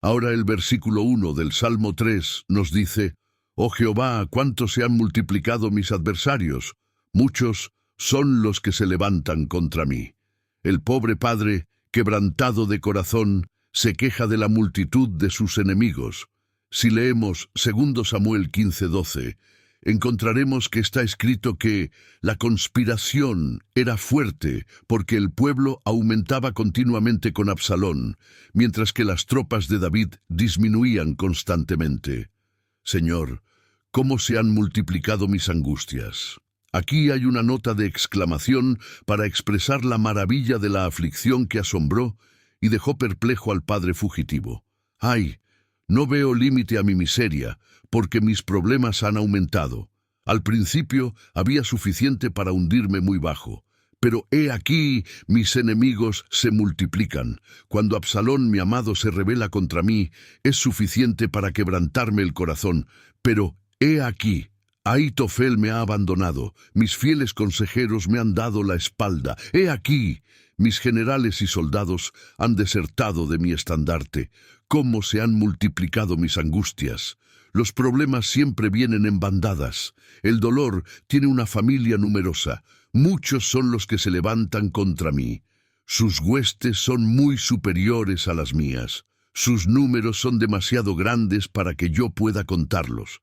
Ahora el versículo 1 del Salmo 3 nos dice: «Oh Jehová, cuánto se han multiplicado mis adversarios, muchos son los que se levantan contra mí». El pobre padre, quebrantado de corazón, se queja de la multitud de sus enemigos. Si leemos 2 Samuel 15:12, encontraremos que está escrito que la conspiración era fuerte porque el pueblo aumentaba continuamente con Absalón, mientras que las tropas de David disminuían constantemente. Señor, ¿cómo se han multiplicado mis angustias? Aquí hay una nota de exclamación para expresar la maravilla de la aflicción que asombró y dejó perplejo al padre fugitivo. ¡Ay! No veo límite a mi miseria, porque mis problemas han aumentado. Al principio había suficiente para hundirme muy bajo, pero he aquí mis enemigos se multiplican. Cuando Absalón, mi amado, se rebela contra mí, es suficiente para quebrantarme el corazón, pero he aquí, Ahitofel me ha abandonado, mis fieles consejeros me han dado la espalda. He aquí, mis generales y soldados han desertado de mi estandarte. Cómo se han multiplicado mis angustias. Los problemas siempre vienen en bandadas. El dolor tiene una familia numerosa. Muchos son los que se levantan contra mí. Sus huestes son muy superiores a las mías. Sus números son demasiado grandes para que yo pueda contarlos.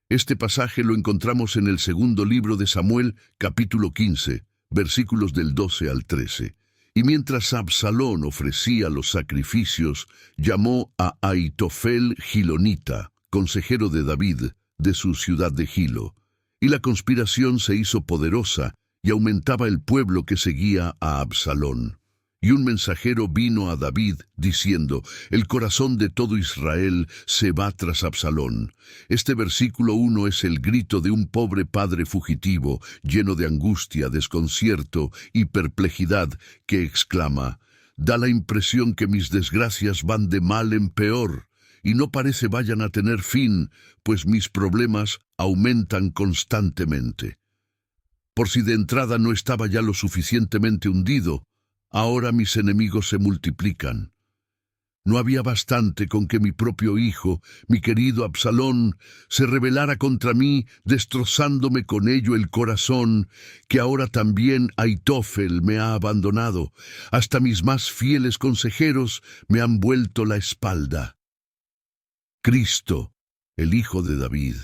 Este pasaje lo encontramos en el segundo libro de Samuel, capítulo 15, versículos del 12 al 13. Y mientras Absalón ofrecía los sacrificios, llamó a Ahitofel Gilonita, consejero de David, de su ciudad de Gilo. Y la conspiración se hizo poderosa y aumentaba el pueblo que seguía a Absalón. Y un mensajero vino a David diciendo: «El corazón de todo Israel se va tras Absalón». Este versículo 1 es el grito de un pobre padre fugitivo, lleno de angustia, desconcierto y perplejidad, que exclama: «Da la impresión que mis desgracias van de mal en peor, y no parece vayan a tener fin, pues mis problemas aumentan constantemente. Por si de entrada no estaba ya lo suficientemente hundido, ahora mis enemigos se multiplican. No había bastante con que mi propio hijo, mi querido Absalón, se rebelara contra mí, destrozándome con ello el corazón, que ahora también Ahitofel me ha abandonado. Hasta mis más fieles consejeros me han vuelto la espalda». Cristo, el Hijo de David,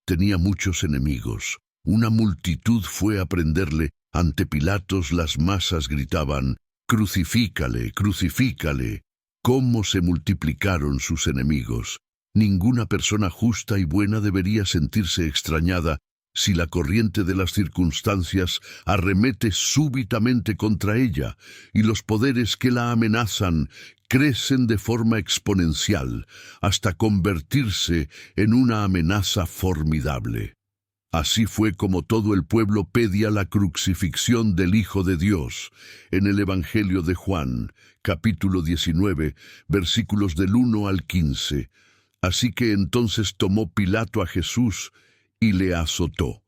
tenía muchos enemigos. Una multitud fue a prenderle. Ante Pilatos las masas gritaban: «¡Crucifícale, crucifícale!». ¿Cómo se multiplicaron sus enemigos? Ninguna persona justa y buena debería sentirse extrañada si la corriente de las circunstancias arremete súbitamente contra ella, y los poderes que la amenazan crecen de forma exponencial hasta convertirse en una amenaza formidable. Así fue como todo el pueblo pedía la crucifixión del Hijo de Dios. En el Evangelio de Juan, capítulo 19, versículos del 1 al 15. Así que entonces tomó Pilato a Jesús y le azotó.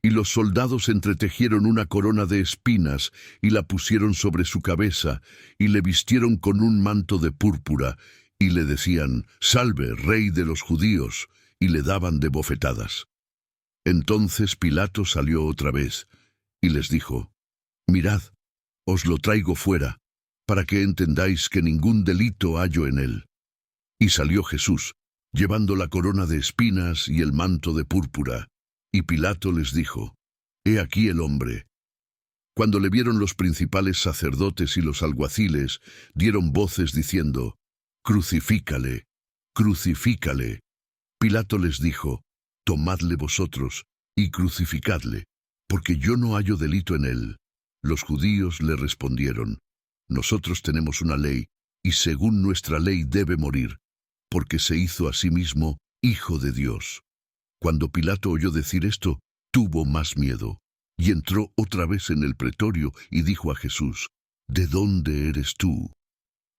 Y los soldados entretejieron una corona de espinas y la pusieron sobre su cabeza, y le vistieron con un manto de púrpura, y le decían: «Salve, Rey de los judíos», y le daban de bofetadas. Entonces Pilato salió otra vez y les dijo: «Mirad, os lo traigo fuera, para que entendáis que ningún delito hallo en él». Y salió Jesús, llevando la corona de espinas y el manto de púrpura, y Pilato les dijo: «He aquí el hombre». Cuando le vieron los principales sacerdotes y los alguaciles, dieron voces diciendo: «Crucifícale, crucifícale». Pilato les dijo: «Tomadle vosotros y crucificadle, porque yo no hallo delito en él». Los judíos le respondieron: «Nosotros tenemos una ley, y según nuestra ley debe morir, porque se hizo a sí mismo Hijo de Dios». Cuando Pilato oyó decir esto, tuvo más miedo, y entró otra vez en el pretorio y dijo a Jesús: «¿De dónde eres tú?».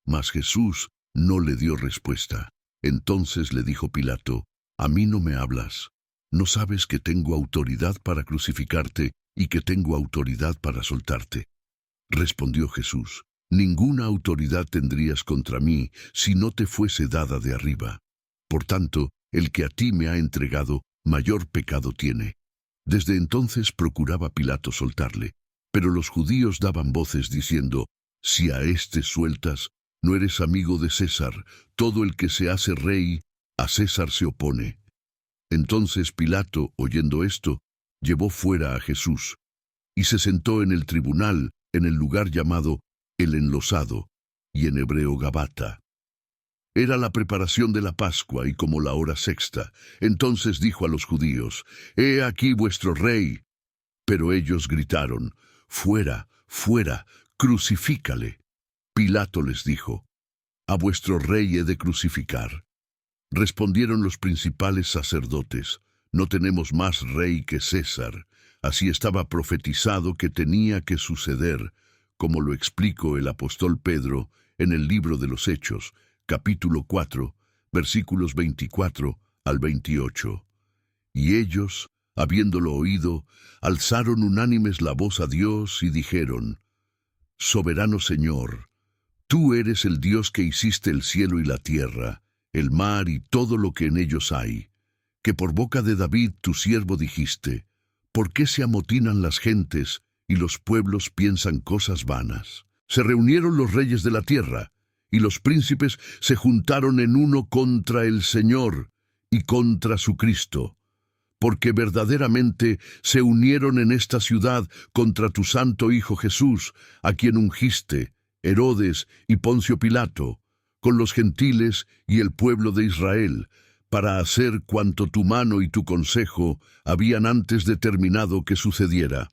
Mas Jesús no le dio respuesta. Entonces le dijo Pilato: «¿A mí no me hablas? ¿No sabes que tengo autoridad para crucificarte y que tengo autoridad para soltarte?». Respondió Jesús: Ninguna autoridad tendrías contra mí si no te fuese dada de arriba. Por tanto, el que a ti me ha entregado, mayor pecado tiene. Desde entonces procuraba Pilato soltarle, pero los judíos daban voces diciendo: si a éste sueltas, no eres amigo de César. Todo el que se hace rey, a César se opone. Entonces Pilato, oyendo esto, llevó fuera a Jesús, y se sentó en el tribunal, en el lugar llamado el Enlosado, y en hebreo Gabata. Era la preparación de la Pascua y como la hora sexta. Entonces dijo a los judíos: «He aquí vuestro rey». Pero ellos gritaron: «Fuera, fuera, crucifícale». Pilato les dijo: «¿A vuestro rey he de crucificar?». Respondieron los principales sacerdotes: «No tenemos más rey que César». Así estaba profetizado que tenía que suceder, como lo explicó el apóstol Pedro en el libro de los Hechos, capítulo 4, versículos 24 al 28. Y ellos, habiéndolo oído, alzaron unánimes la voz a Dios y dijeron: «Soberano Señor, tú eres el Dios que hiciste el cielo y la tierra, el mar y todo lo que en ellos hay, que por boca de David tu siervo dijiste: ¿por qué se amotinan las gentes y los pueblos piensan cosas vanas? Se reunieron los reyes de la tierra, y los príncipes se juntaron en uno contra el Señor y contra su Cristo, porque verdaderamente se unieron en esta ciudad contra tu santo Hijo Jesús, a quien ungiste, Herodes y Poncio Pilato, con los gentiles y el pueblo de Israel, para hacer cuanto tu mano y tu consejo habían antes determinado que sucediera.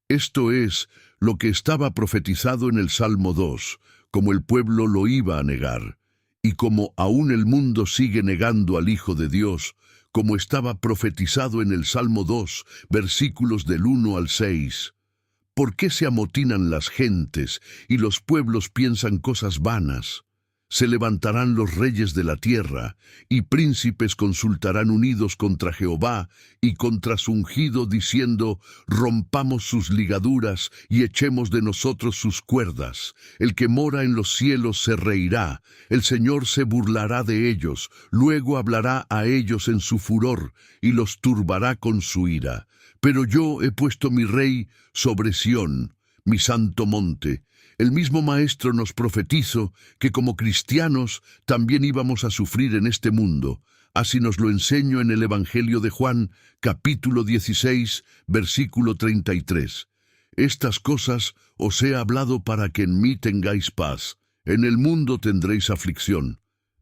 Esto es lo que estaba profetizado en el Salmo 2, como el pueblo lo iba a negar, y como aún el mundo sigue negando al Hijo de Dios, como estaba profetizado en el Salmo 2, versículos del 1 al 6. ¿Por qué se amotinan las gentes y los pueblos piensan cosas vanas? Se levantarán los reyes de la tierra, y príncipes consultarán unidos contra Jehová y contra su ungido, diciendo: rompamos sus ligaduras y echemos de nosotros sus cuerdas. El que mora en los cielos se reirá, el Señor se burlará de ellos, luego hablará a ellos en su furor, y los turbará con su ira. Pero yo he puesto mi rey sobre Sión, mi santo monte. El mismo Maestro nos profetizó que como cristianos también íbamos a sufrir en este mundo. Así nos lo enseño en el Evangelio de Juan, capítulo 16, versículo 33. Estas cosas os he hablado para que en mí tengáis paz. En el mundo tendréis aflicción,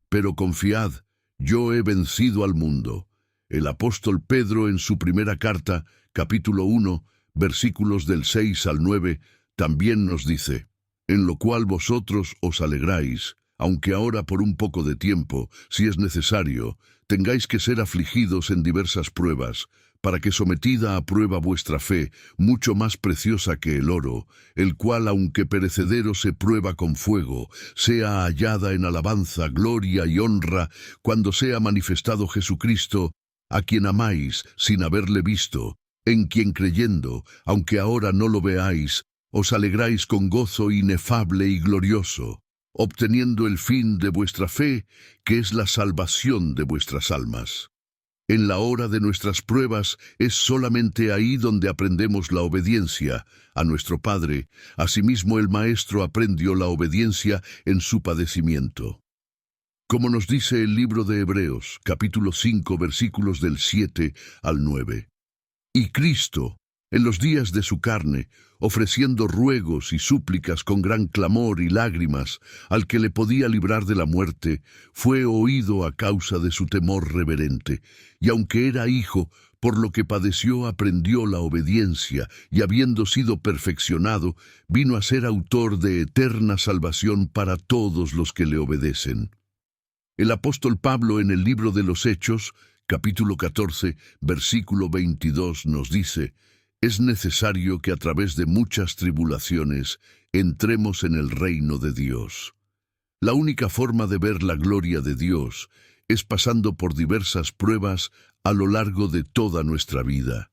pero confiad, yo he vencido al mundo. El apóstol Pedro en su primera carta, capítulo 1, versículos del 6 al 9, también nos dice: en lo cual vosotros os alegráis, aunque ahora por un poco de tiempo, si es necesario, tengáis que ser afligidos en diversas pruebas, para que sometida a prueba vuestra fe, mucho más preciosa que el oro, el cual aunque perecedero se prueba con fuego, sea hallada en alabanza, gloria y honra, cuando sea manifestado Jesucristo, a quien amáis sin haberle visto, en quien creyendo, aunque ahora no lo veáis, os alegráis con gozo inefable y glorioso, obteniendo el fin de vuestra fe, que es la salvación de vuestras almas. En la hora de nuestras pruebas es solamente ahí donde aprendemos la obediencia a nuestro Padre. Asimismo el Maestro aprendió la obediencia en su padecimiento. Como nos dice el libro de Hebreos, capítulo 5, versículos del 7 al 9. Y Cristo, en los días de su carne, ofreciendo ruegos y súplicas con gran clamor y lágrimas al que le podía librar de la muerte, fue oído a causa de su temor reverente, y aunque era hijo, por lo que padeció aprendió la obediencia, y habiendo sido perfeccionado, vino a ser autor de eterna salvación para todos los que le obedecen. El apóstol Pablo en el libro de los Hechos, capítulo 14, versículo 22, nos dice: es necesario que a través de muchas tribulaciones entremos en el reino de Dios. La única forma de ver la gloria de Dios es pasando por diversas pruebas a lo largo de toda nuestra vida.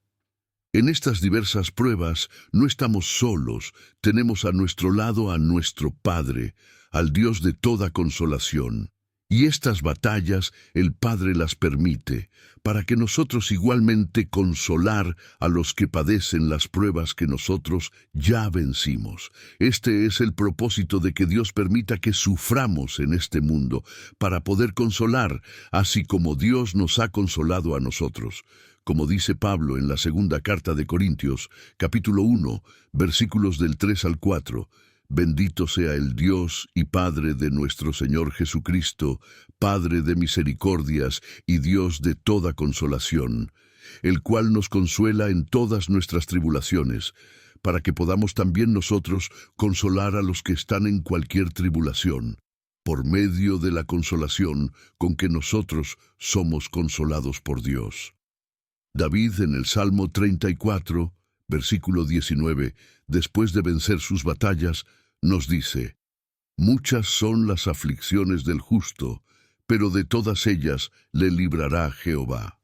En estas diversas pruebas no estamos solos, tenemos a nuestro lado a nuestro Padre, al Dios de toda consolación. Y estas batallas el Padre las permite, para que nosotros igualmente consolar a los que padecen las pruebas que nosotros ya vencimos. Este es el propósito de que Dios permita que suframos en este mundo, para poder consolar, así como Dios nos ha consolado a nosotros. Como dice Pablo en la segunda carta de Corintios, capítulo 1, versículos del 3 al 4, bendito sea el Dios y Padre de nuestro Señor Jesucristo, Padre de misericordias y Dios de toda consolación, el cual nos consuela en todas nuestras tribulaciones, para que podamos también nosotros consolar a los que están en cualquier tribulación, por medio de la consolación con que nosotros somos consolados por Dios. David en el Salmo 34, versículo 19, después de vencer sus batallas, nos dice: muchas son las aflicciones del justo, pero de todas ellas le librará Jehová.